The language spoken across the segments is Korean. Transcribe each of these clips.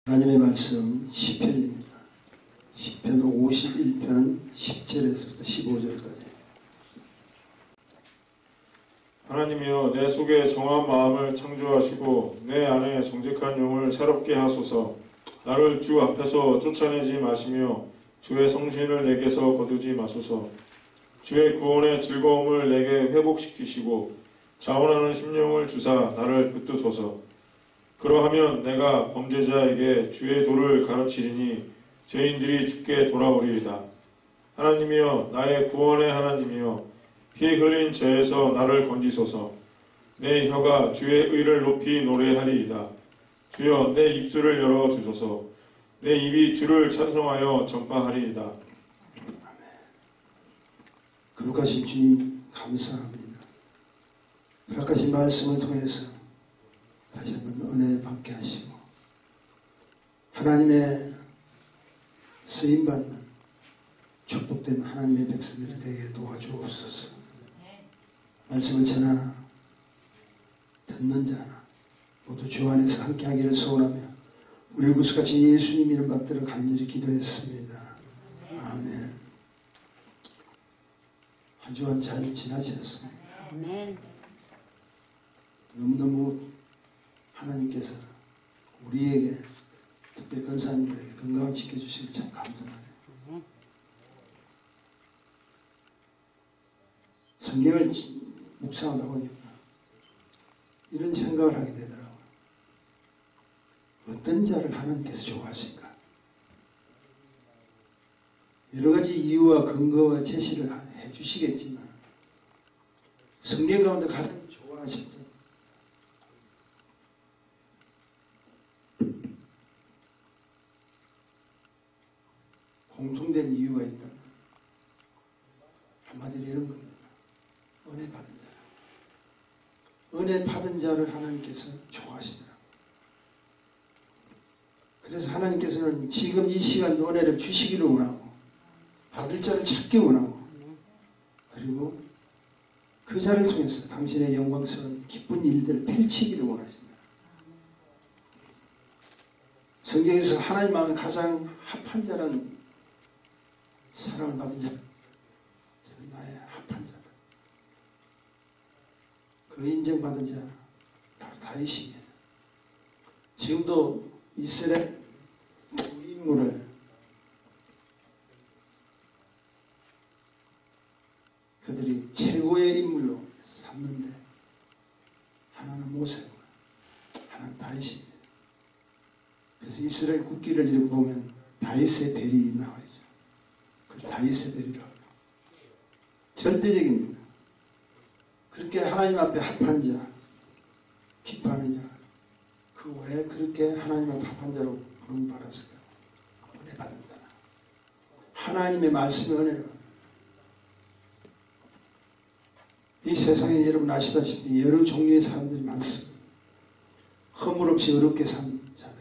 하나님의 말씀 시편입니다. 시편 51편 10절에서부터 15절까지. 하나님이여, 내 속에 정한 마음을 창조하시고 내 안에 정직한 영을 새롭게 하소서. 나를 주 앞에서 쫓아내지 마시며 주의 성신을 내게서 거두지 마소서. 주의 구원의 즐거움을 내게 회복시키시고 자원하는 심령을 주사 나를 붙드소서. 그러하면 내가 범죄자에게 주의 도를 가르치리니 죄인들이 주께 돌아오리이다. 하나님이여, 나의 구원의 하나님이여, 피 흘린 죄에서 나를 건지소서. 내 혀가 주의 의를 높이 노래하리이다. 주여, 내 입술을 열어주소서. 내 입이 주를 찬송하여 전파하리이다. 거룩하신 주님 감사합니다. 허락하신 말씀을 통해서 다시 한번 은혜 받게 하시고 하나님의 쓰임받는 축복된 하나님의 백성들이 되게 도와주옵소서. 말씀을 전하나 듣는 자나 모두 주 안에서 함께 하기를 소원하며 우리 구속하신 예수님 이름 받들어 간절히 기도했습니다. 아멘. 한 주간 잘 지나셨습니다. 너무너무 하나님께서 우리에게 특별히 권사님들에게 건강을 지켜주시길 참 감사하네요. 성경을 묵상하다 보니까 이런 생각을 하게 되더라고요. 어떤 자를 하나님께서 좋아하실까? 여러 가지 이유와 근거와 제시를 해주시겠지만 성경 가운데 가장 좋아하셨던 공통된 이유가 있다면 한마디로 이런 겁니다. 은혜 받은 자. 은혜 받은 자를 하나님께서 좋아하시더라고요. 그래서 하나님께서는 지금 이 시간 은혜를 주시기를 원하고 받을 자를 찾기 원하고 그리고 그 자를 통해서 당신의 영광스러운 기쁜 일들을 펼치기를 원하신다. 성경에서 하나님 마음에 가장 합한 자는 사랑을 받은 자, 저는 나의 합한 자다. 그 인정받은 자 바로 다윗이에요. 지금도 이스라엘 인물을 그들이 최고의 인물로 삼는데 하나는 모세고 하나는 다윗입니다. 그래서 이스라엘 국기를 이렇게 보면 다윗의 별이 나와요. 다윗의 별이라고 절대적입니다. 그렇게 하나님 앞에 합한 자, 기뻐하는 자, 그 왜 그렇게 하나님 앞에 합한 자로 부름을 받았을까? 은혜 받은 자라. 하나님의 말씀에 은혜를 받는. 이 세상에 여러분 아시다시피 여러 종류의 사람들이 많습니다. 허물 없이 어렵게 산 자들.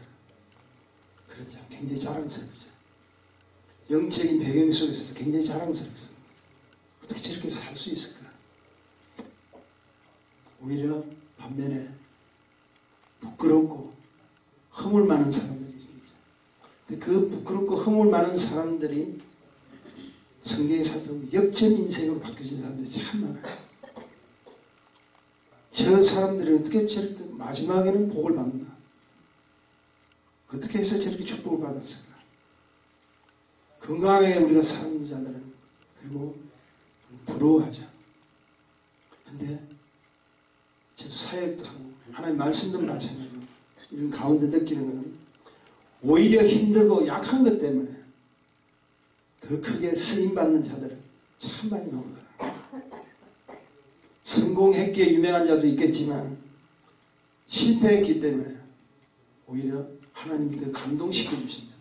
그렇죠. 굉장히 자랑스럽죠. 영적인 배경 속에서도 굉장히 자랑스럽습니다. 어떻게 저렇게 살 수 있을까? 오히려 반면에 부끄럽고 허물 많은 사람들이 있죠. 근데 그 부끄럽고 허물 많은 사람들이 성경에 살펴보면 역전 인생으로 바뀌어진 사람들이 참 많아요. 저 사람들이 어떻게 저렇게 마지막에는 복을 받나? 어떻게 해서 저렇게 축복을 받았을까? 건강하게 우리가 사는 자들은 그리고 부러워하죠. 근데 저도 사역도 하고 하나님 말씀도 마찬가지로 이런 가운데 느끼는 것은 오히려 힘들고 약한 것 때문에 더 크게 쓰임받는 자들은 참 많이 나오더라고요. 성공했기에 유명한 자도 있겠지만 실패했기 때문에 오히려 하나님이 더 감동시켜 주신다.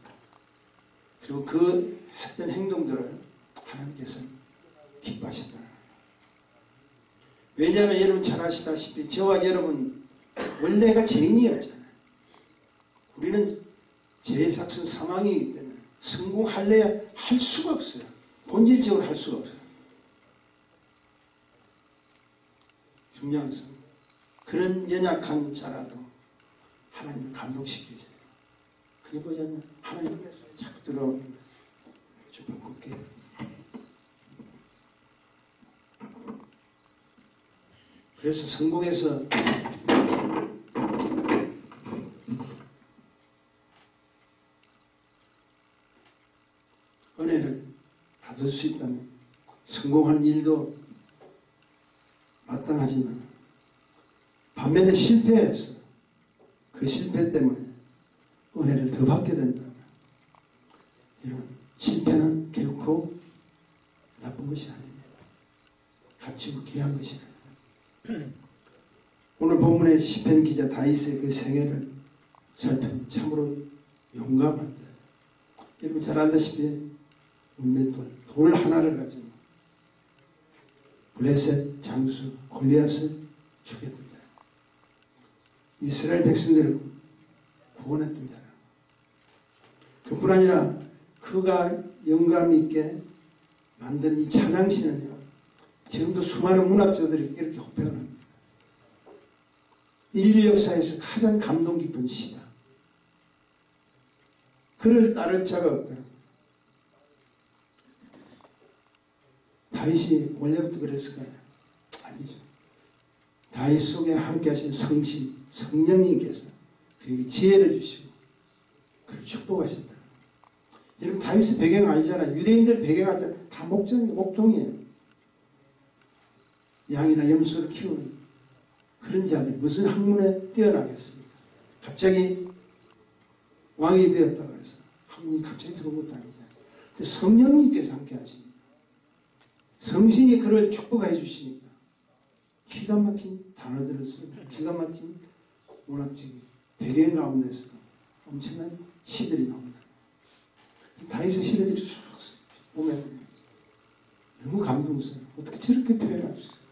그리고 그 했던 행동들을 하나님께서 기뻐하신다. 왜냐하면 여러분 잘 아시다시피 저와 여러분 원래가 죄인이었잖아요. 우리는 죄의 삭은 사망이기 때문에 성공할래야 할 수가 없어요. 본질적으로 할 수가 없어요. 중요한 것은 그런 연약한 자라도 하나님을 감동시켜줘요. 크게 보자면 하나님의 손에 자꾸 들어오는 거예요. 좀 바꿀게요. 그래서 성공해서 은혜를 받을 수 있다면 성공한 일도 마땅하지만 반면에 실패해서 그 실패 때문에 은혜를 더 받게 된다면 이런 실패는 결코 나쁜 것이 아닙니다. 값지고 귀한 것이다. 오늘 본문의 시편 기자 다윗의 그 생애를 살펴보면 참으로 용감한 자예요. 여러분 잘 알다시피 돌 하나를 가지고 블레셋 장수 골리앗을 죽였던 자예요. 이스라엘 백성들을 구원했던 자예요. 그뿐 아니라 그가 영감 있게 만든 이 찬양시는요, 지금도 수많은 문학자들이 이렇게 호평을 합니다. 인류 역사에서 가장 감동 깊은 시다. 그를 따를 자가 없다. 다윗이 원래부터 그랬을까요? 아니죠. 다윗 속에 함께 하신 성신, 성령님께서 그에게 지혜를 주시고 그를 축복하셨다. 여러분 다윗의 배경 알잖아요. 유대인들 배경 알잖아요. 다 목동이에요. 양이나 염소를 키우는 그런 자들이 무슨 학문에 뛰어나겠습니까? 갑자기 왕이 되었다고 해서 학문이 갑자기 들어온 것도 아니잖아요. 근데 성령님께서 함께 하십니다. 성신이 그를 축복해 주시니까 기가 막힌 단어들을 쓰고 기가 막힌 문학적인 배경 가운데서 엄청난 시들이 나옵니다. 다윗의 시들이 쭉 보면 너무 감동스러워요. 어떻게 저렇게 표현할 수 있어요?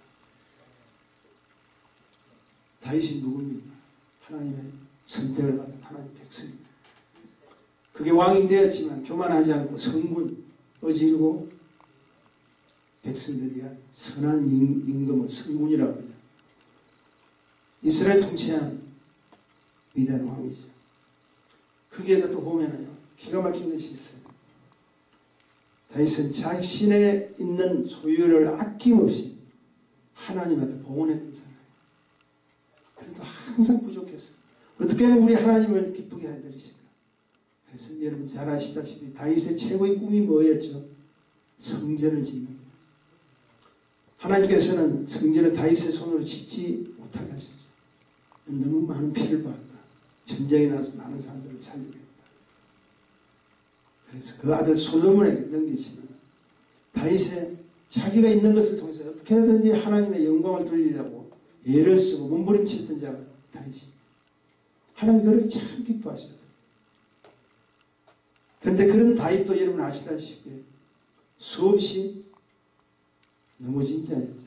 다윗이 누굽니까? 하나님의 선택을 받은 하나님의 백성입니다. 그게 왕이 되었지만 교만하지 않고 성군 어지르고 백성들이야 선한 임금을 성군이라고 합니다. 이스라엘 통치한 위대한 왕이죠. 거기에도 또 보면은요, 기가 막힌 것이 있어요. 다윗은 자신에 있는 소유를 아낌없이 하나님한테 봉헌했던 사람이에요. 그래도 항상 부족했어요. 어떻게 하면 우리 하나님을 기쁘게 해드리실까? 그래서 여러분 잘 아시다시피 다윗의 최고의 꿈이 뭐였죠? 성전을 짓는 거예요. 하나님께서는 성전을 다윗의 손으로 짓지 못하게 하셨죠. 너무 많은 피를 받았다. 전쟁에 나서 많은 사람들을 살리겠다. 그래서 그 아들 솔로몬에게 넘기지만 다윗의 자기가 있는 것을 통해서 어떻게든지 하나님의 영광을 돌리려고 예를 쓰고 몸부림치던 자가 다윗이. 하나님 그를 참 기뻐하셔요. 그런데 그런 다윗도 여러분 아시다시피 수없이 넘어진 자였죠.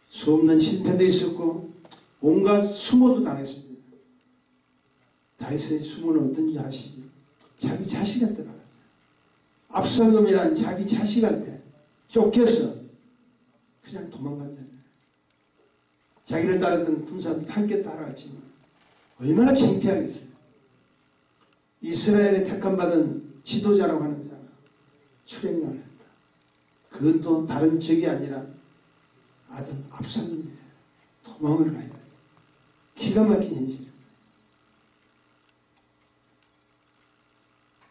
수없는 실패도 있었고 온갖 수모도 당했습니다. 다윗의 수모는 어떤지 아시죠? 자기 자식한테 받았어요. 압살롬이라는 자기 자식한테 쫓겨서 그냥 도망간 자잖아요. 자기를 따르던 군사들 함께 따라갔지만 얼마나 창피하겠어요. 이스라엘에 택함받은 지도자라고 하는 자가 출행을 했다. 그것도 다른 적이 아니라 아들 압살롬이에요. 도망을 가야 돼요. 기가 막힌 현실입니다.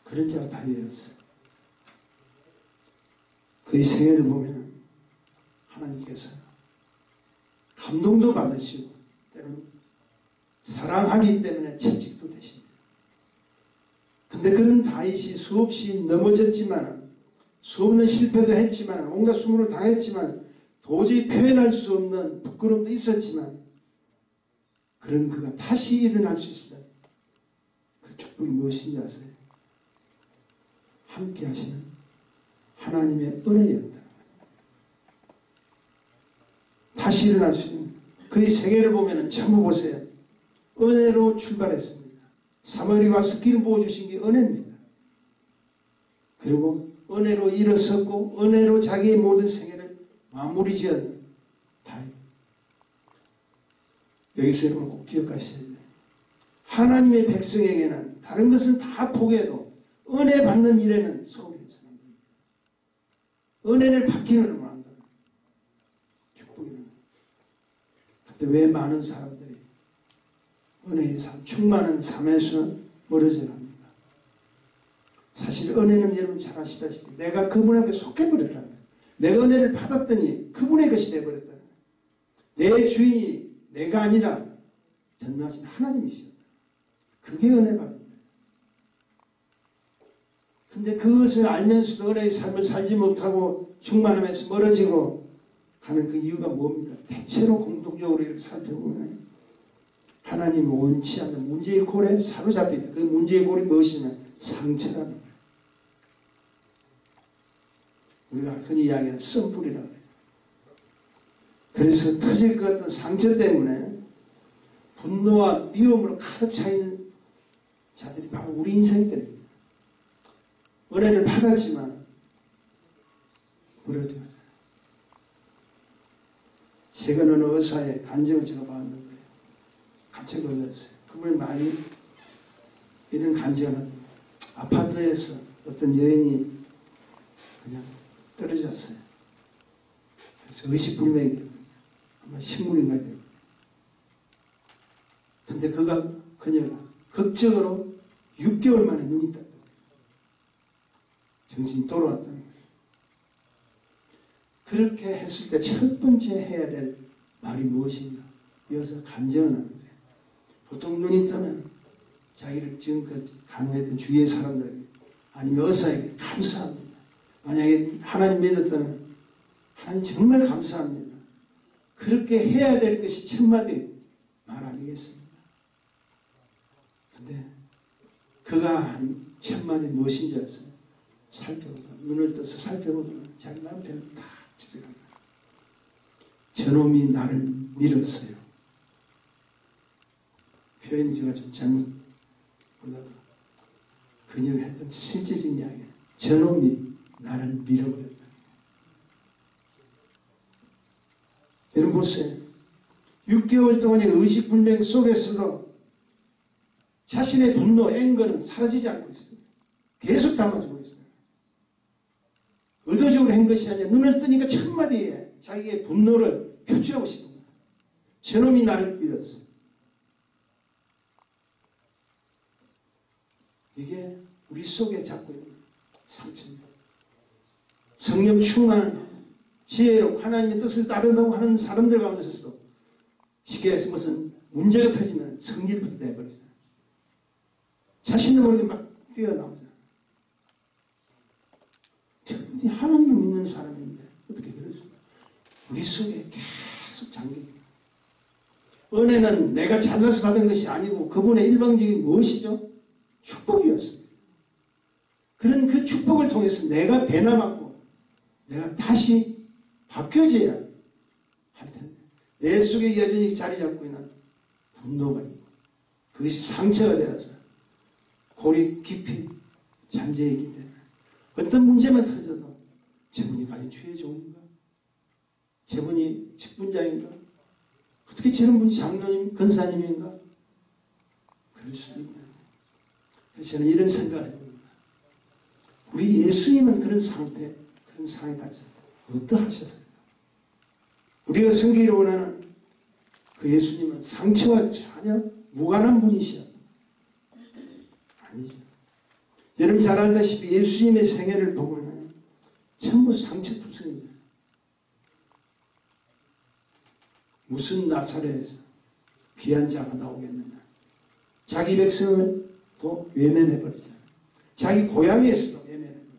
그런 자가 다윗이었어요. 그의 생애를 보면 하나님께서 감동도 받으시고 때로는 사랑하기 때문에 채찍도 되십니다. 근데 그런 다윗이 수없이 넘어졌지만 수없는 실패도 했지만 온갖 수모를 당했지만 도저히 표현할 수 없는 부끄러움도 있었지만 그런 그가 다시 일어날 수 있어요. 그 축복이 무엇인지 아세요? 함께 하시는 하나님의 은혜였다. 다시 일어날 수 있는 그의 생애를 보면 전부 보세요. 은혜로 출발했습니다. 사무엘이 와서 길 보여주신 게 은혜입니다. 그리고 은혜로 일어섰고 은혜로 자기의 모든 생애를 마무리 지은 다윗. 여기서 여러분 꼭 기억하셔야 돼요. 하나님의 백성에게는 다른 것은 다 포기해도 은혜 받는 일에는 소홀해서는 안 됩니다. 은혜를 받기는 원한다. 축복이는. 근데 왜 많은 사람들이 은혜의 삶, 충만한 삶에서는 멀어져 갑니까? 사실 은혜는 여러분 잘 아시다시피 내가 그분에게 속해버렸다는 거예요. 내가 은혜를 받았더니 그분의 것이 되어버렸다는 거예요. 내 주인이 내가 아니라 전능하신 하나님이셨다. 그게 은혜 받는 거예요. 근데 그것을 알면서도 은혜의 삶을 살지 못하고 충만함에서 멀어지고 가는 그 이유가 뭡니까? 대체로 공통적으로 이렇게 살펴보면 하나님이 원치 않는 문제의 골에 사로잡혀있다. 그 문제의 골이 무엇이냐면 상처라는 거예요. 우리가 흔히 이야기하는 썸불이라고 해요. 그래서 터질 것 같은 상처 때문에 분노와 미움으로 가득 차있는 자들이 바로 우리 인생들입니다. 은혜를 받았지만 그러지 마세요. 최근 어느 의사의 간증을 제가 봤는데 깜짝 놀랐어요. 그분이 많이 이런 간증을 합니다. 아파트에서 어떤 여인이 그냥 떨어졌어요. 그래서 의식불명이 되고 아마 식물인가 되고 근데 그녀가 극적으로 6개월 만에 눈이 떴다. 정신이 돌아왔다는 거예요. 그렇게 했을 때 첫 번째 해야 될 말이 무엇인가? 이어서 간증을 하는 거예요. 보통 눈이 뜨면 자기를 지금까지 간호했던 주위의 사람들에게 아니면 의사에게 감사합니다. 만약에 하나님 믿었다면 하나님 정말 감사합니다. 그렇게 해야 될 것이 첫마디 말 아니겠습니까? 근데 그가 한 첫마디 무엇인지 알았어요? 살펴보다 눈을 떠서 살펴보면 자기 남편을 다 지적합니다. 저놈이 나를 밀었어요. 표현이 제가 좀 잘못 몰라도 그녀가 했던 실제적인 이야기예요. 저놈이 나를 밀어버렸다. 여러분 보세요. 6개월 동안의 의식불명 속에서도 자신의 분노, 앵거는 사라지지 않고 있어요. 계속 담아주고 있어요. 의도적으로 한 것이 아니라 눈을 뜨니까 첫마디에 자기의 분노를 표출하고 싶은 거예요. 저놈이 나를 밀었어. 이게 우리 속에 잡고 있는 상처입니다. 성령 충만한 지혜로 하나님의 뜻을 따르려고 하는 사람들 가운데서도 쉽게 해서 무슨 문제가 터지면 성질부터 내버리잖아요. 자신도 모르게 막 뛰어나오잖아요. 하나님을 믿는 사람인데 어떻게 그러죠? 우리 속에 계속 잠깁니다. 은혜는 내가 잘나서 받은 것이 아니고 그분의 일방적인 무엇이죠? 축복이었습니다. 그런 그 축복을 통해서 내가 변화받고 내가 다시 바뀌어져야 할 텐데 내 속에 여전히 자리 잡고 있는 분노가 있고 그것이 상처가 되어서 골이 깊이 잠재있기 때문에 어떤 문제만 터져도 저분이 과연 주의 종인가? 저분이 직분자인가? 어떻게 저런 분이 장로님, 권사님인가? 그럴 수도 있다. 그래서 저는 이런 생각을 해봅니다. 우리 예수님은 그런 상태, 그런 상황에 닥쳐서 어떠하셨어요? 우리가 섬기기를 원하는 그 예수님은 상처와 전혀 무관한 분이시여. 아니죠. 여러분 잘 알다시피 예수님의 생애를 보면 전부 상처투성이죠. 무슨 나사렛에서 귀한 자가 나오겠느냐. 자기 백성을 또 외면해버리잖아요. 자기 고향에서도 외면해버려요.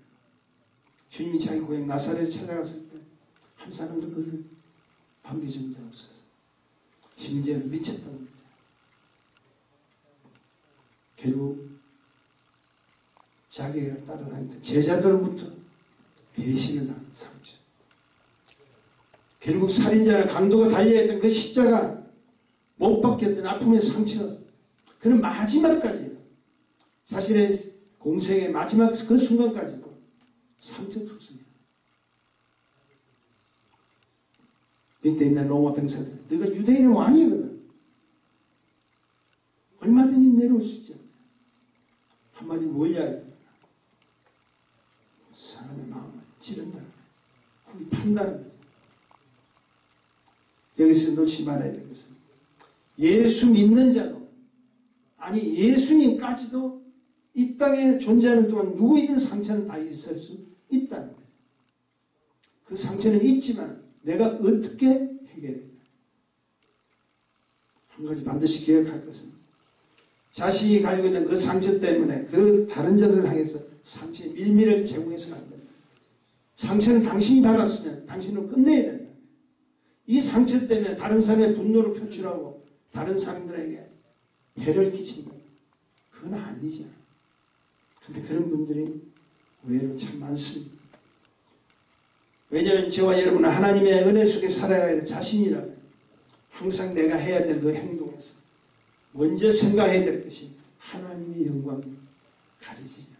주님이 자기 고향 나사렛에 찾아갔을 때 한 사람도 그를 반겨준 자 없어서 심지어는 미쳤다고 그랬죠. 결국 자기가 따라다니던 제자들부터 배신을 하는 상처. 결국 살인자나 강도가 달려있던 그 십자가 못 박혔던 아픔의 상처. 그는 마지막까지 자신의 공생의 마지막 그 순간까지도 상처투성이야. 이때 있는 로마 병사들, 너가 유대인의 왕이거든. 얼마든지 내려올 수 있잖아요. 한마디 뭘야? 사람의 마음을 찌른다는 거예요. 그걸 판다는 거죠. 여기서 놓치지 말아야 될 것은 예수 믿는 자도, 아니 예수님까지도 이 땅에 존재하는 동안 누구이든 상처는 다 있을 수 있다는 거예요. 그 상처는 있지만 내가 어떻게 해결해야 한 가지 반드시 기억할 것은 자신이 가지고 있는 그 상처 때문에 그 다른 자들을 향해서 상처의 밀미를 제공해서는 안 된다. 상처는 당신이 받았으면 당신은 끝내야 된다. 이 상처 때문에 다른 사람의 분노를 표출하고 다른 사람들에게 해를 끼친다. 그건 아니죠. 그런데 그런 분들이 의외로 참 많습니다. 왜냐하면 저와 여러분은 하나님의 은혜 속에 살아야 할 자신이라면 항상 내가 해야 될 그 행동에서 먼저 생각해야 될 것이 하나님의 영광을 가리지냐.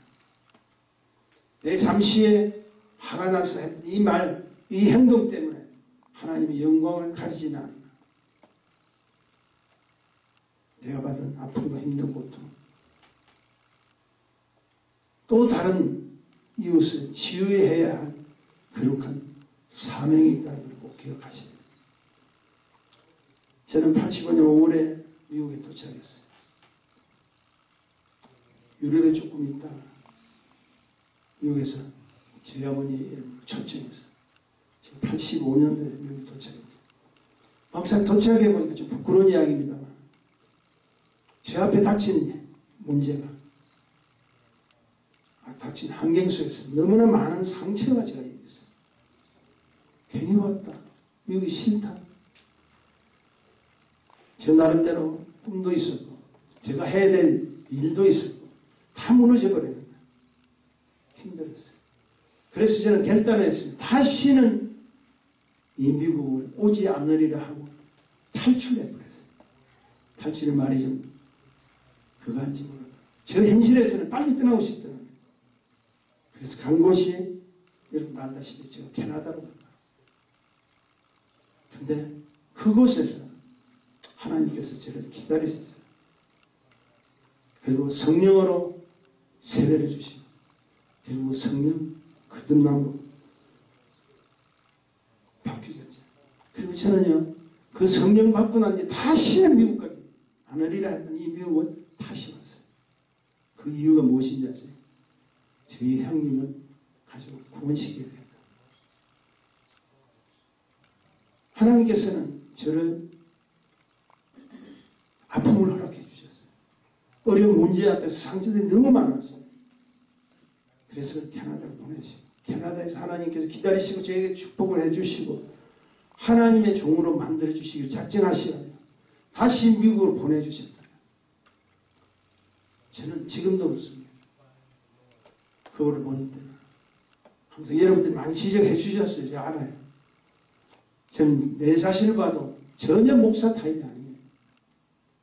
내 잠시에 화가 나서 했던 이 말, 이 행동 때문에 하나님의 영광을 가리지는 않나. 내가 받은 아픔과 힘든 고통, 또 다른 이웃을 치유해야 할 거룩한 사명이 있다는 걸 꼭 기억하셔야 됩니다. 저는 85년 5월에 미국에 도착했어요. 유럽에 조금 있다 미국에서 저희 어머니 이름으로 초청해서 지금 85년도에 미국에 도착했어요. 막상 도착해보니까 좀 부끄러운 이야기입니다만 제 앞에 닥친 문제가 닥친 환경 속에서 너무나 많은 상처가 제가 있어요. 괜히 왔다. 미국이 싫다. 저 나름대로 꿈도 있었고 제가 해야 될 일도 있었고 다 무너져 버리는 거예요. 힘들었어요. 그래서 저는 결단을 했습니다. 다시는 이 미국을 오지 않으리라 하고 탈출해버렸어요. 탈출의 말이 좀 그거한지 모르겠어요. 저 현실에서는 빨리 떠나고 싶더라고요. 그래서 간 곳이 여러분 알다시피 제가 캐나다로 간 거예요. 근데 그곳에서 하나님께서 저를 기다리셨어요. 그리고 성령으로 세례를 주시고 그리고 성령 거듭남으로 바뀌셨죠. 그리고 저는요 그 성령 받고 난 뒤에 다시는 미국까지 안 오리라 했던 이 미국은 다시 왔어요. 그 이유가 무엇인지 아세요? 저희 형님을 가지고 구원시켜야 된다. 하나님께서는 저를 아픔을 허락해 주셨어요. 어려운 문제 앞에서 상처들이 너무 많았어요. 그래서 캐나다를 보내시고 캐나다에서 하나님께서 기다리시고 저에게 축복을 해주시고 하나님의 종으로 만들어주시길 작정하시고 다시 미국으로 보내주셨다. 저는 지금도 그렇습니다. 그거를 보는 때는 항상 여러분들이 많이 지적해 주셨어요. 제가 알아요. 저는 내 자신을 봐도 전혀 목사 타입이 아니에요.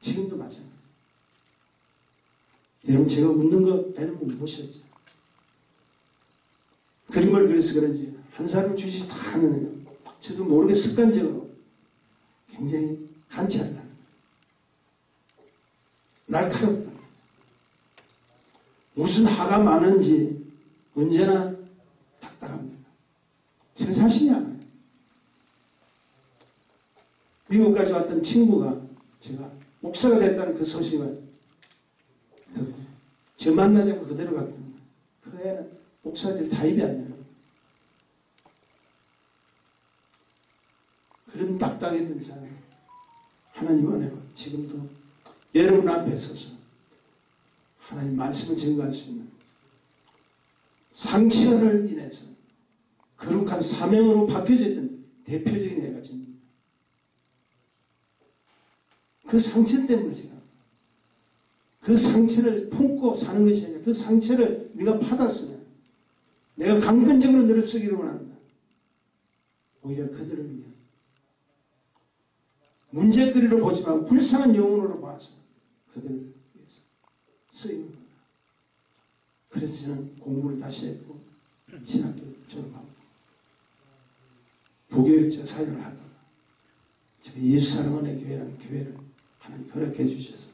지금도 마찬가지예요. 여러분 제가 웃는 거 배는 못 보셨죠? 그림을 그려서 그런지 한 사람 주짓이 다 하면요. 저도 모르게 습관적으로 굉장히 관찰을 하는 거예요. 날카롭다. 무슨 화가 많은지 언제나 딱딱합니다. 제 자신이 알아요. 미국까지 왔던 친구가 제가 목사가 됐다는 그 소식을 듣고 저 만나자고 그대로 갔던 거예요. 그 애는 목사들 타입이 아니라 그런 딱딱했던 사람 하나님 은혜로 지금도 여러분 앞에 서서 하나님 말씀을 증거할 수 있는 상처를 인해서 거룩한 사명으로 바뀌어졌던 대표적인 애가 저입니다. 그 상처 때문에 제가 그 상처를 품고 사는 것이 아니라 그 상처를 네가 받았으면 내가 강건적으로 너를 쓰기를 원한다. 오히려 그들을 위한 문제거리로 보지 말고 불쌍한 영혼으로 봐서 그들을 위해서 쓰이는 거다. 그래서 저는 공부를 다시 했고 신학교 졸업하고 부교육자 사역을 하다가 제가 예수사랑원의 교회라는 교회를 하나님 허락해 주셔서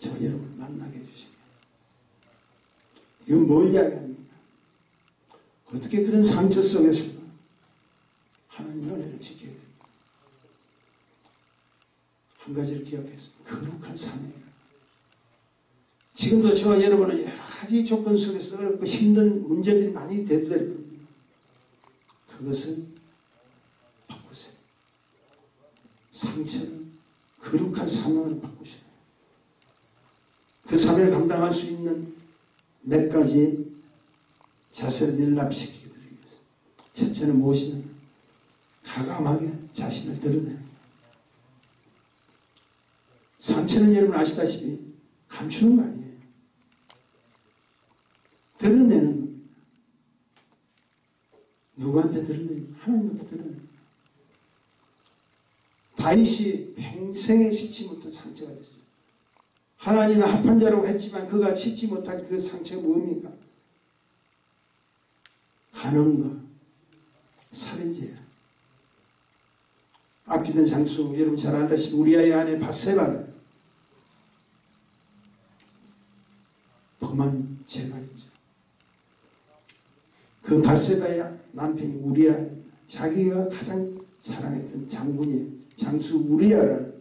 저 여러분 만나게 해주십니다. 이건 뭘 이야기합니까? 어떻게 그런 상처 속에서 하나님 은혜를 지켜야 됩니까? 한 가지를 기억했습니다. 거룩한 사명이라. 지금도 저와 여러분은 여러 가지 조건 속에서 어렵고 힘든 문제들이 많이 대두될 겁니다. 그것을 바꾸세요. 상처를 거룩한 사명으로 바꾸셔야 돼요. 그 사명을 감당할 수 있는 몇 가지 자세를 연락시키게 드리겠습니다. 첫째는 무엇이냐면 가감하게 자신을 드러내는 거예요. 상처는 여러분 아시다시피 감추는 거 아니에요. 드러내는 겁니다. 누구한테 드러내요? 하나님한테 드러내는 거예요. 다윗이 평생에 씻지 못한 상처가 됐어요. 하나님은 합한 자라고 했지만 그가 씻지 못한 그 상처가 뭡니까? 간음과 살인죄야. 아끼던 장수, 여러분 잘 알다시피 우리아의 아내 밧세바를 범한 죄가 있죠. 그 밧세바의 남편이 우리아, 자기가 가장 사랑했던 장군이 장수 우리아를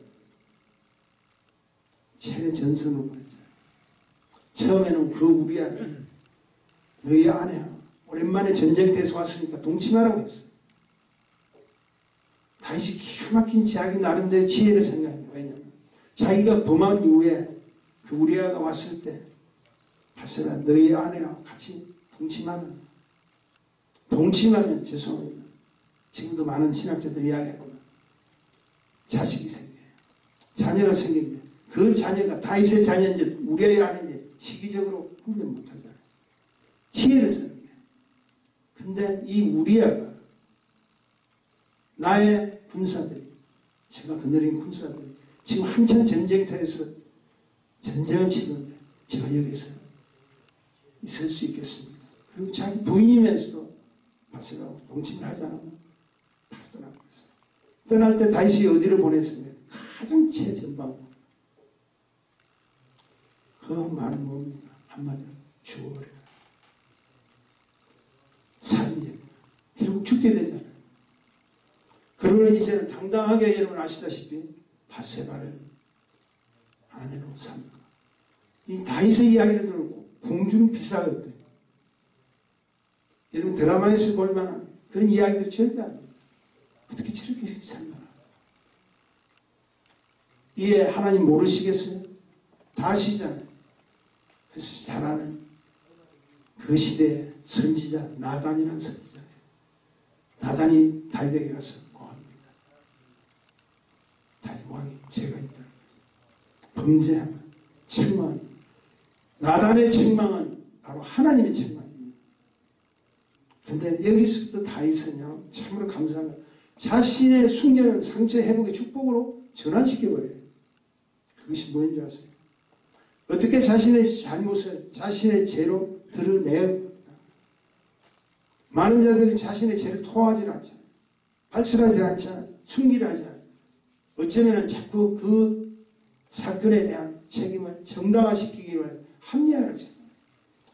최대 전선으로 보냈잖아요. 처음에는 그 우리아를 너희 아내야 오랜만에 전쟁터에서 왔으니까 동침하라고 했어요. 다윗이 기가 막힌 자기 나름대로 지혜를 생각해요. 왜냐하면 자기가 범한 이후에 그 우리아가 왔을 때 밧세바 너희 아내랑 같이 동침하면 죄송합니다. 지금도 많은 신학자들이 이야기하거든. 자식이 생겨요. 자녀가 생기는데 그 자녀가 다윗의 자녀인지 우리아의 아내인지 시기적으로 구분 못하잖아요. 지혜를 쓰는 거예요. 근데 이 우리아가 나의 군사들이, 제가 거느린 군사들이 지금 한참 전쟁터에서 전쟁을 치는데 제가 여기서 있을 수 있겠습니다. 그리고 자기 부인이면서도 밧세바하고 동침을 하지 않으면 바로 떠나고 있어요. 떠날 때 다윗이 어디로 보냈습니까? 가장 최전방으로. 그 말은 뭡니까? 한마디로 죽어버려라. 살인죄입니다. 결국 죽게 되잖아요. 그러므로 이제는 당당하게 여러분 아시다시피 밧세바를 아내로 삼는 이 다윗의 이야기를 들고 공중 비사였대요. 여러분 드라마에서 볼 만한 그런 이야기들이 절대 아닙니다. 어떻게 저렇게 살나? 이에 하나님 모르시겠어요? 다 아시잖아요. 그래서 잘 아는 그 시대의 선지자 나단이라는 선지자예요. 나단이 다윗에게 가서 고합니다. 다윗 왕이 죄가 있다는 거죠. 범죄하면 책망합니다. 나단의 책망은 바로 하나님의 책망입니다. 그런데 여기서부터 다윗은요 참으로 감사한 것, 자신의 숙련을 상처 회복의 축복으로 전환시켜버려요. 그것이 뭐인 줄 아세요? 어떻게 자신의 잘못을 자신의 죄로 드러내요? 많은 자들이 자신의 죄를 토하지 않잖아요. 발설하지 않잖아요. 숨기려 하지 않아요. 어쩌면 자꾸 그 사건에 대한 책임을 정당화시키기 위해서 합리화를 해요.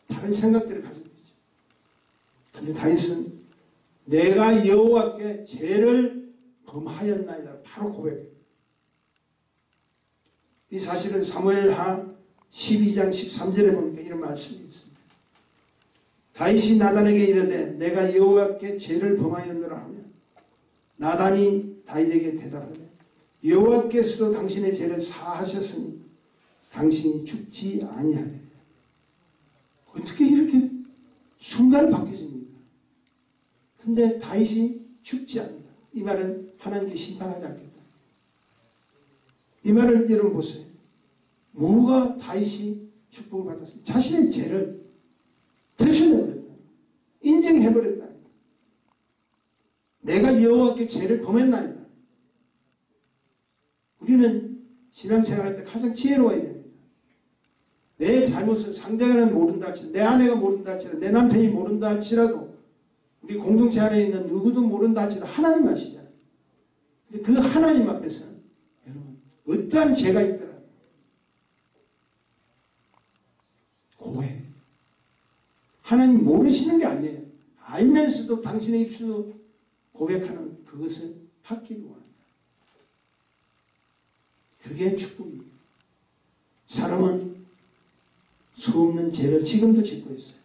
다른 생각들을 가지고 있죠. 그런데 다윗은 내가 여호와께 죄를 범하였나이다. 바로 고백해요. 이 사실은 사무엘하 12장 13절에 보니까 이런 말씀이 있습니다. 다윗이 나단에게 이르되 내가 여호와께 죄를 범하였노라 하면 나단이 다윗에게 대답하되 여호와께서도 당신의 죄를 사하셨으니 당신이 죽지 아니하리라. 어떻게 이렇게 순간 바뀌어집니까? 근데 다윗이 죽지 않는다. 이 말은 하나님께 심판하지 않겠다. 이 말을 여러분 보세요. 누가 다윗이 축복을 받았습니까? 자신의 죄를 들춰내버렸다. 인정해버렸다. 내가 여호와께 죄를 범했나이다. 우리는 신앙생활할 때 가장 지혜로워야 됩니다. 내 잘못을 상대가 모른다 할지라도, 내 아내가 모른다 할지라도, 내 남편이 모른다 할지라도, 우리 공동체 안에 있는 누구도 모른다 할지라도 하나님 아시잖아요. 근데 그 하나님 앞에서는 여러분 어떠한 죄가 있더라도 하나님 모르시는 게 아니에요. 알면서도 당신의 입술로 고백하는 그것을 받기를 원합니다. 그게 축복입니다. 사람은 수없는 죄를 지금도 짓고 있어요.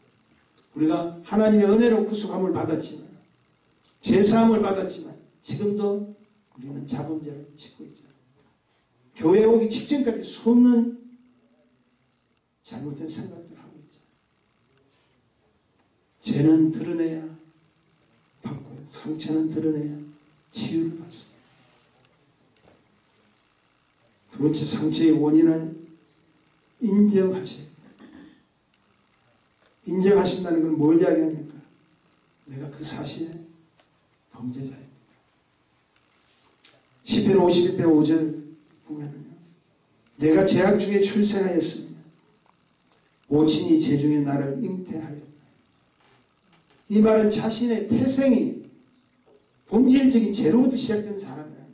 우리가 하나님의 은혜로 구속함을 받았지만, 죄사함을 받았지만 지금도 우리는 자범죄를 짓고 있죠. 교회 오기 직전까지 수없는 잘못된 생각들을 하고 있죠. 죄는 드러내야 받고요. 상처는 드러내야 치유를 받습니다. 두 번째, 상처의 원인은 인정하셔야 돼요. 인정하신다는 건 뭘 이야기합니까? 내가 그 사실에 범죄자입니다. 시편 51편 5절 보면은요, 내가 죄악 중에 출생하였으며 모친이 죄 중에 나를 잉태하였다. 이 말은 자신의 태생이 본질적인 죄로부터 시작된 사람이라.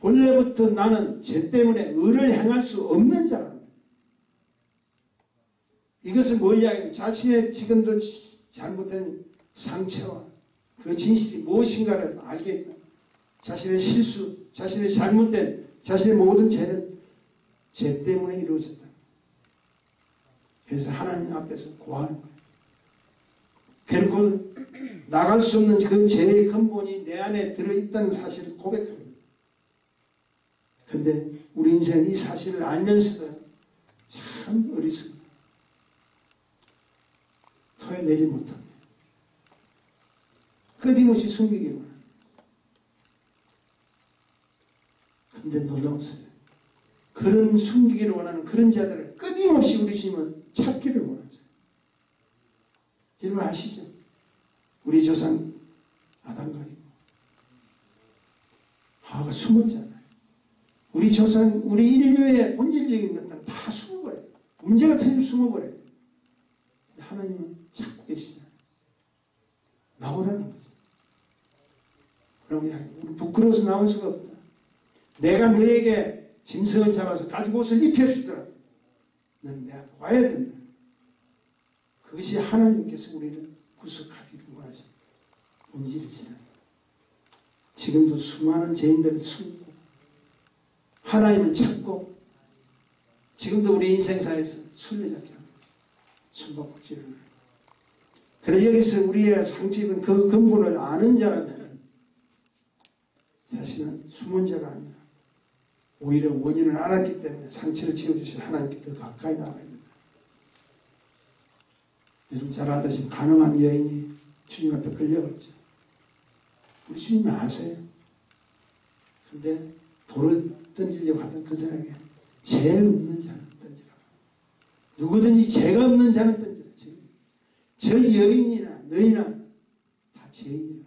본래부터 나는 죄 때문에 의를 행할 수 없는 자라는 거예요. 이것은 뭘 이야기하면 자신의 지금도 잘못된 상처와 그 진실이 무엇인가를 알겠다. 자신의 실수, 자신의 잘못된, 자신의 모든 죄는 죄 때문에 이루어졌다. 그래서 하나님 앞에서 고하는 거예요. 결코 나갈 수 없는 그 죄의 근본이 내 안에 들어있다는 사실을 고백합니다. 근데 우리 인생은 이 사실을 알면서도 참 어리석습니다. 토해내지 못합니다. 끊임없이 숨기기를 원합니다. 근데 놀라우세요. 그런 숨기기를 원하는 그런 자들을 끊임없이 우리 주님은 찾기를 원하세요. 여러분 아시죠? 우리 조상 아담과 하와가 숨었잖아요. 우리 조상, 우리 인류의 본질적인 것들은 다 숨어버려요. 문제가 터지면 숨어버려요. 하나님은 찾고 계시잖아요. 나오라는 거죠. 그러면 우리 부끄러워서 나올 수가 없다. 내가 너에게 짐승을 잡아서 가지고 옷을 입혀주더라도 너는 내 앞에 와야 된다. 그것이 하나님께서 우리를 구속하기를 원하십니다. 본질이시라. 지금도 수많은 죄인들은 숨고 하나님은 찾고 지금도 우리 인생사에서 술래잡기 합니다. 숨바꼭질을 합니다. 그래서 여기서 우리의 상처 입은 그 근본을 아는 자라면 자신은 숨은 자가 아니라 오히려 원인을 알았기 때문에 상처를 지어주신 하나님께 더 가까이 나가야 됩니다. 여러분 잘 알다시피 가늠한 여인이 주님 앞에 끌려갔죠. 우리 주님은 아세요. 근데 돌을 던지려고 하던 그 사람에게 죄 없는 자는 던지라고. 누구든지 죄가 없는 자는 던지라. 저 여인이나 너희나 다 죄인이라.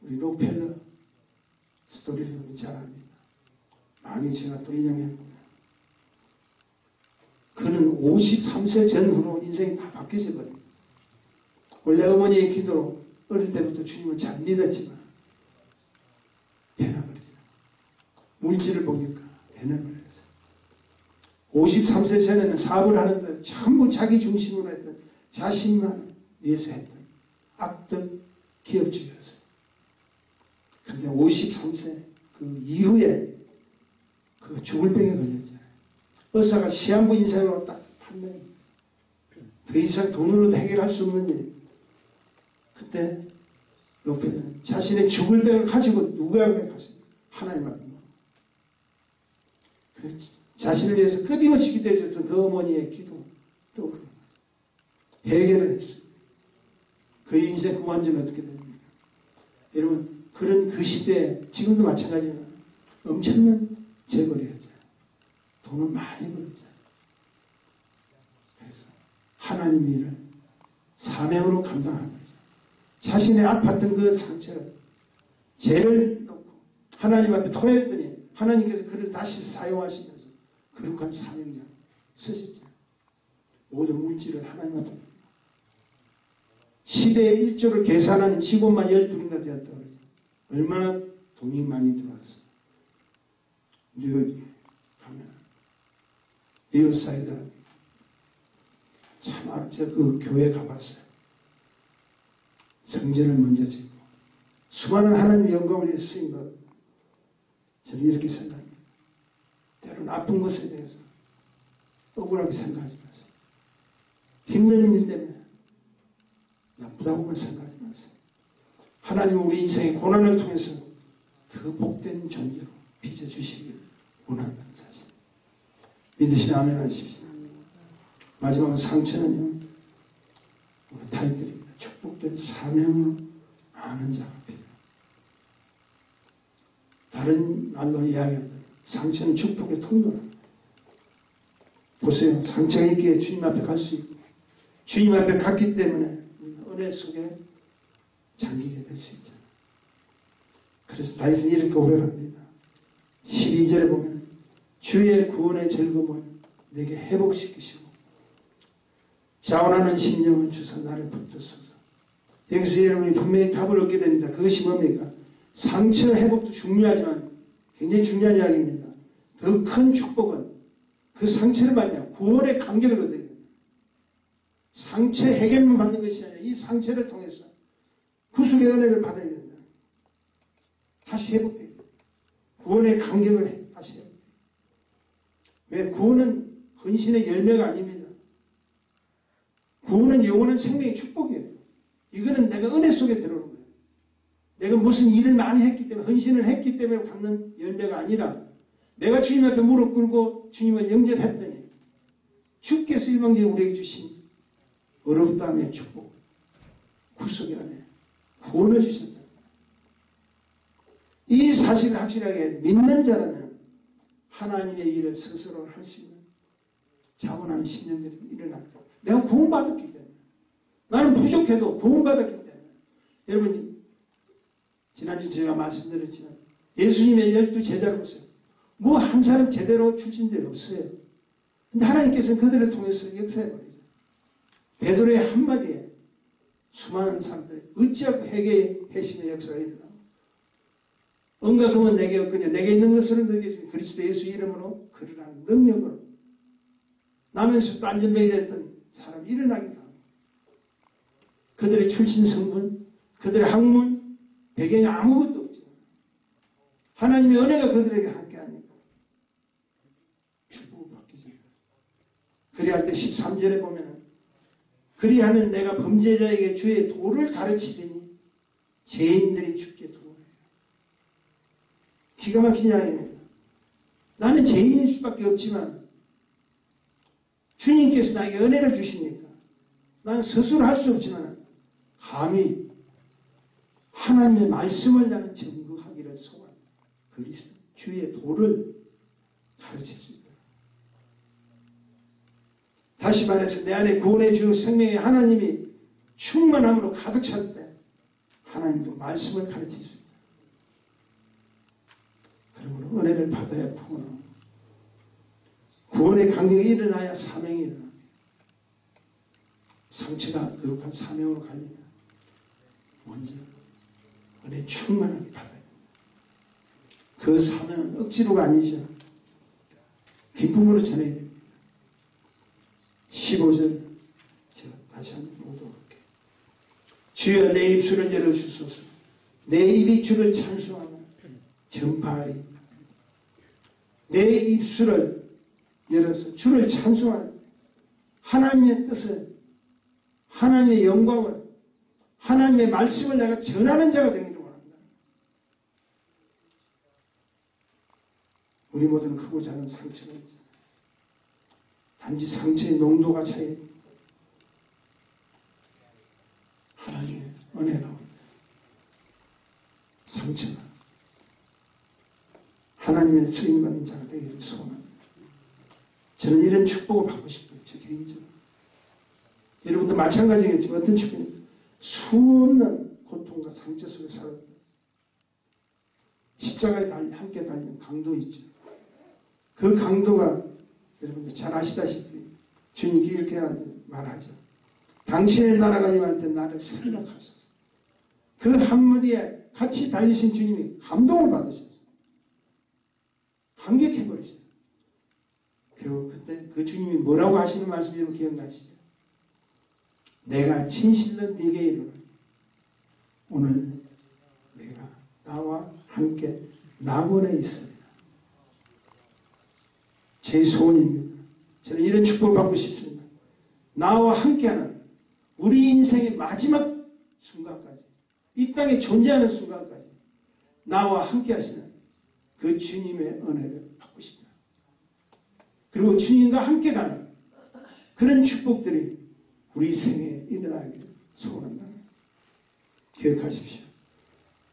우리 록펠러 스토리를 잘 압니다. 많이 제가 또 인용했고요. 그는 53세 전후로 인생이 다 바뀌어져 버립니다. 원래 어머니의 기도로 어릴 때부터 주님을 잘 믿었지만 변해버리죠. 물질을 보니까 변해버렸어요. 53세 전에는 사업을 하는데 전부 자기 중심으로 했던, 자신만 위해서 했던 악덕 기업주였어요. 그런데 53세 그 이후에 그 죽을 병에 걸렸잖아요. 의사가 시한부 인생으로 딱 판명입니다. 더 이상 돈으로 해결할 수 없는 일입니다. 그때 록펠러는 자신의 죽을 병을 가지고 누구에게 갔습니까? 하나님 앞에. 자신을 위해서 끊임없이 기도해줬던 그 어머니의 기도 떠오르는 해결을 했습니다. 그 인생 그 완전히 어떻게 됩니까? 여러분 그런 그 시대에 지금도 마찬가지지만 엄청난 재벌이었잖아요. 돈을 많이 벌었잖아요. 그래서 하나님 일을 사명으로 감당하는 거죠. 자신의 아팠던 그 상처를 죄를 놓고 하나님 앞에 토했더니 하나님께서 그를 다시 사용하시면서 거룩한 사명자 쓰셨잖아요. 모든 물질을 하나님 앞에 10의 1조를 계산하는 직원만 12인가 되었다고 그러죠. 얼마나 돈이 많이 들어왔어요. 뉴욕에 가면 리버사이드 참 제가 그 교회 가봤어요. 성전을 먼저 짓고 수많은 하나님의 영광을 위해 쓰인 것, 저는 이렇게 생각합니다. 때로 나쁜 것에 대해서 억울하게 생각하지 마세요. 힘든 일 때문에 나쁘다고만 생각하지 마세요. 하나님은 우리 인생의 고난을 통해서 더 복된 존재로 빚어주시길 원한다는 사실. 믿으시면 아멘 하십시오. 마지막으로 상처는요, 우리 타이틀입니다. 축복된 사명으로 아는 자가 필요합니다. 다른 말로 이야기한다면 상처는 축복의 통로랍니다. 보세요. 상처가 있기에 주님 앞에 갈 수 있고 주님 앞에 갔기 때문에 은혜 속에 잠기게 될 수 있잖아요. 그래서 다윗은 이렇게 고백합니다. 12절에 보면 주의 구원의 즐거움을 내게 회복시키시고 자원하는 심령을 주사 나를 붙드소서. 여기서 여러분이 분명히 답을 얻게 됩니다. 그것이 뭡니까? 상처 회복도 중요하지만 굉장히 중요한 이야기입니다. 더 큰 축복은 그 상처를 받냐 구원의 감격을 얻어야 됩니다. 상처 해결만 받는 것이 아니라 이 상처를 통해서 구속의 은혜를 받아야 된다. 다시 회복돼야 됩니다. 구원의 감격을 다시 회복돼야 됩니다. 왜? 구원은 헌신의 열매가 아닙니다. 구원은 영원한 생명의 축복이에요. 이거는 내가 은혜 속에 들어오는 거예요. 내가 무슨 일을 많이 했기 때문에 헌신을 했기 때문에 받는 열매가 아니라 내가 주님 앞에 무릎 꿇고 주님을 영접했더니 주께서 일방적으로 우리에게 주신 어렵다함의 축복, 구속의 은혜, 구원을 주셨다. 이 사실을 확실하게 믿는 자라면 하나님의 일을 스스로 할 수 있는 자원하는 신령들이 일어날 거예요. 내가 구원받았기 때문에. 나는 부족해도 구원받았기 때문에. 여러분, 지난주 제가 말씀드렸지만 예수님의 12 제자를 보세요. 뭐 한 사람 제대로 출신들이 없어요. 근데 하나님께서는 그들을 통해서 역사해버리죠. 베드로의 한마디에 수많은 사람들이 어찌하고 회개의 회심의 역사가 일어나고 온갖 금은 내게 없거냐 내게 있는 것으로 너에게 주신 그리스도 예수 이름으로 그러라는 능력으로 나면서 안전병이 됐던 사람이 일어나게 합니다. 그들의 출신 성분, 그들의 학문, 배경이 아무것도 없죠. 하나님의 은혜가 그들에게 함께하니까 축복을 받게 됩니다. 그리할 때 13절에 보면은 그리하면 내가 범죄자에게 주의 도를 가르치리니 죄인들이 주께 도를 해요. 기가 막힌 이야기입니다. 나는 죄인일 수밖에 없지만 주님께서 나에게 은혜를 주시니까 나는 스스로 할 수 없지만 감히 하나님의 말씀을 나는 증거하기를 소원 그리스도 주의 도를 가르칠 수 있다. 다시 말해서 내 안에 구원의 주 생명의 하나님이 충만함으로 가득 찰 때 하나님도 말씀을 가르칠 수 있다. 그러므로 은혜를 받아야 구원하고 구원의 간격이 일어나야 사명이 일어납니다. 상처가 거룩한 사명으로 갈리면 먼저 은혜 충만하게 받아야 됩니다. 그 사명은 억지로가 아니죠. 기쁨으로 전해야 됩니다. 15절 제가 다시 한번 보도록 할게요. 주여 내 입술을 열어주소서. 내 입이 주를 찬송하며 전파하리. 내 입술을 열어서 주를 찬송하리. 하나님의 뜻을 하나님의 영광을 하나님의 말씀을 내가 전하는 자가 되기를 원한다. 우리 모두는 크고 작은 상처가 있잖아요. 단지 상처의 농도가 차이입니다. 하나님의 은혜가 온다. 상처가 하나님의 쓰임받는 자가 되기를 소원합니다. 저는 이런 축복을 받고 싶어요. 제 개인적으로. 여러분도 마찬가지겠지만 어떤 축복입니까? 수없는 고통과 상처 속에 살았다. 십자가에 함께 달린 강도 있죠. 그 강도가 여러분들 잘 아시다시피 주님께 이렇게 말하죠. 당신의 나라가 임할 때 나를 생각하소서. 그 한마디에 같이 달리신 주님이 감동을 받으셨어요. 감격해버리셨어요. 그리고 그때 그 주님이 뭐라고 하시는 말씀 여러분 기억나시죠? 내가 진실로 네게 이르노니 오늘 내가 나와 함께 낙원에 있으리라. 제 소원입니다. 저는 이런 축복을 받고 싶습니다. 나와 함께하는 우리 인생의 마지막 순간까지, 이 땅에 존재하는 순간까지 나와 함께 하시는 그 주님의 은혜를 받고 싶다. 그리고 주님과 함께 가는 그런 축복들이 우리 생에 일어나기를 소원한다. 기억하십시오.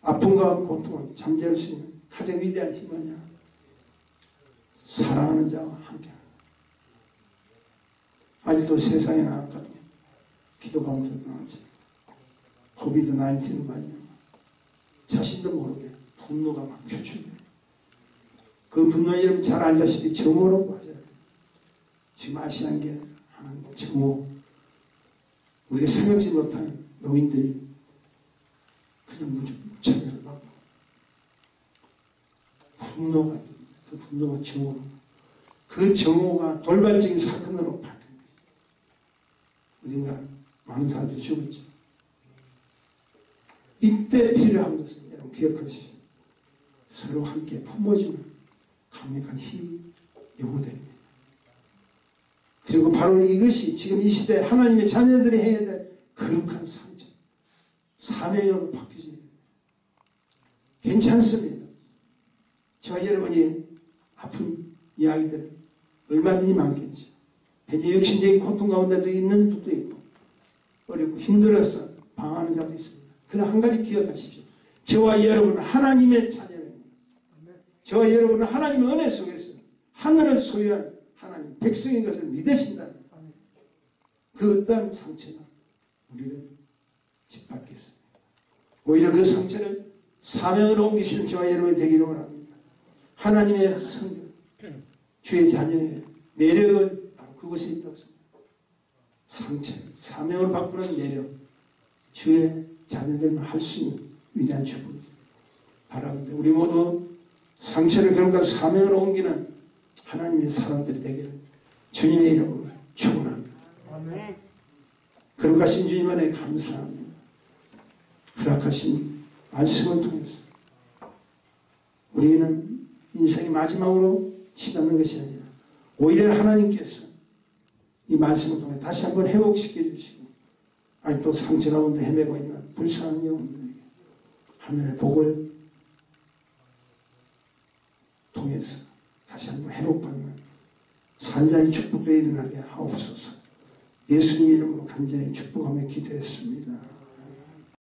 아픔과 고통을 잠재울 수 있는 가장 위대한 힘이냐? 사랑하는 자와 함께 하는 것. 아직도 세상에 나갔거든요. 기도 가운데 나왔지. 코비드-19을 맞냐. 자신도 모르게 분노가 막 표출돼요. 그 분노 여러분 잘 알다시피 정오로 맞아요. 지금 아시는 게 정오. 우리가 생각지 못하는 노인들이 그냥 무차별을 받고 분노가 그 분노가 정오로 그 정오가 돌발적인 사건으로 바뀌는 거예요. 어딘가 많은 사람들이 죽었죠. 이때 필요한 것은 여러분 기억하십시오. 서로 함께 품어주는 강력한 힘이 요구됩니다. 그리고 바로 이것이 지금 이 시대 하나님의 자녀들이 해야 될 거룩한 상처, 사명으로 바뀌어져야 됩니다. 괜찮습니다. 저와 여러분이 아픈 이야기들은 얼마든지 많겠죠. 현재 육신적인 고통 가운데도 있는 분도 있고 어렵고 힘들어서 방황하는 자도 있습니다. 그러나 한 가지 기억하십시오. 저와 여러분은 하나님의 자녀입니다. 저와 여러분은 하나님의 은혜 속에서 하늘을 소유한 하나님 백성인 것을 믿으신다는 그 어떠한 상처가 우리를 짓밟겠습니다. 오히려 그 상처를 사명으로 옮기시는 저와 여러분이 되기를 원합니다. 하나님의 성경, 주의 자녀의 매력은 바로 그것에 있다고 생각합니다. 상처를 사명으로 바꾸는 매력, 주의 자녀들만 할 수 있는 위대한 축복이죠. 바라는데 우리 모두 상처를 결국은 사명으로 옮기는 하나님의 사람들이 되기를 주님의 이름으로 축원합니다. 거룩하신 주님 안에 감사합니다. 허락하신 말씀을 통해서 우리는 인생의 마지막으로 치닫는 것이 아니라 오히려 하나님께서 이 말씀을 통해 다시 한번 회복시켜 주시고 아직도 상처 가운데 헤매고 있는 불쌍한 영혼들에게 하늘의 복을 통해서 다시 한번 회복받는 산자의 축복도 일어나게 하옵소서. 예수님 이름으로 간절히 축복하며 기도했습니다.